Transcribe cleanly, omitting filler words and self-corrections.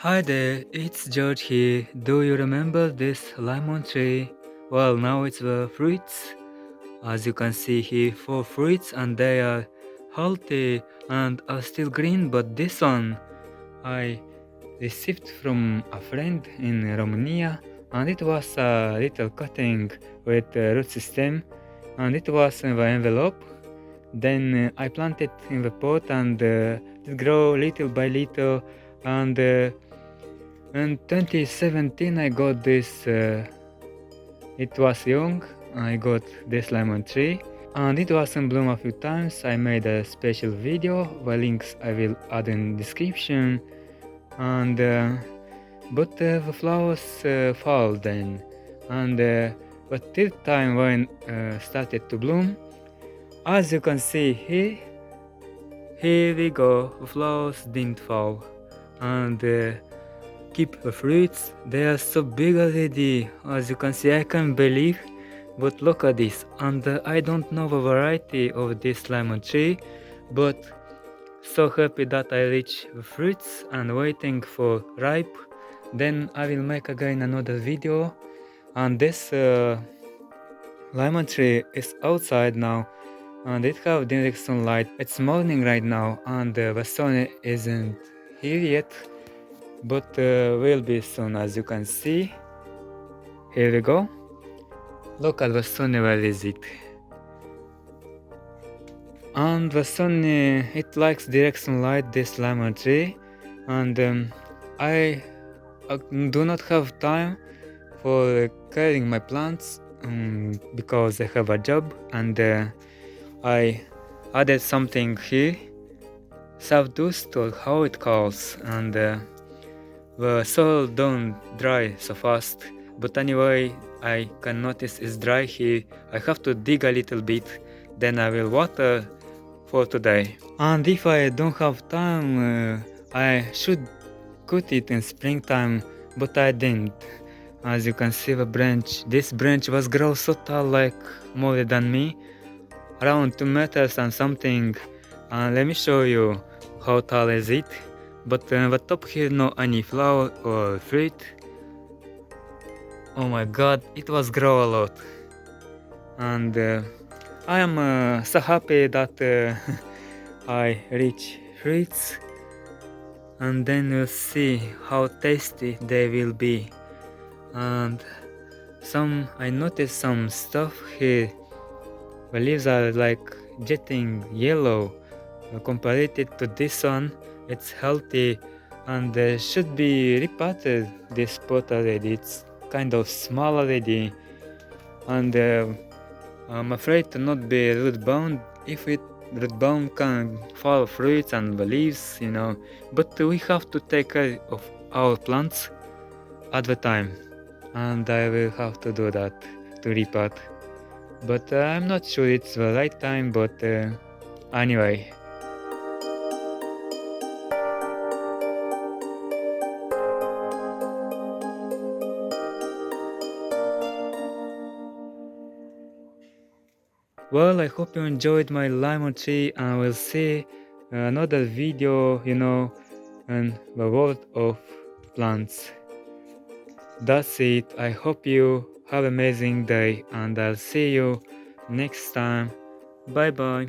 Hi there, it's George here. Do you remember this lemon tree? Well, now it's the fruits. As you can see here, 4 fruits and they are healthy and are still green, but this one I received from a friend in Romania and it was a little cutting with a root system and it was in the envelope. Then I planted in the pot and it grew little by little and in 2017 I got this, it was young, I got this lemon tree and it was in bloom a few times. I made a special video, the links I will add in description and but the flowers fall then and the third time when started to bloom. As you can see here we go, the flowers didn't fall and keep the fruits. They are so big already. As you can see, I can't believe. But look at this. And I don't know the variety of this lemon tree, but so happy that I reach the fruits and waiting for ripe. Then I will make again another video. And this lemon tree is outside now and it have direct sunlight. It's morning right now and the sun isn't here yet, but will be soon. As you can see, here we go. Look at the sun, where is it? And the sun, it likes direct sunlight, this lemon tree, and I do not have time for caring my plants because I have a job, and I added something here, sawdust or how it calls, and the soil don't dry so fast, but anyway I can notice it's dry here. I have to dig a little bit, then I will water for today. And if I don't have time, I should cut it in springtime, but I didn't. As you can see the branch, this branch was grow so tall, like more than me, around 2 meters and something. Let me show you how tall is it. But the top here no any flower or fruit. Oh my god, it was grow a lot. And I am so happy that I reach fruits. And then you'll see how tasty they will be. And I noticed some stuff here. The leaves are like getting yellow. Compared to this one, it's healthy and should be repotted. This pot already, it's kind of small already, and I'm afraid to not be root bound. If it root bound can fall fruits and the leaves, but we have to take care of our plants at the time, and I will have to do that to repot. But I'm not sure it's the right time, but anyway. Well, I hope you enjoyed my lemon tree and we'll see another video, in the world of plants. That's it. I hope you have an amazing day and I'll see you next time. Bye bye.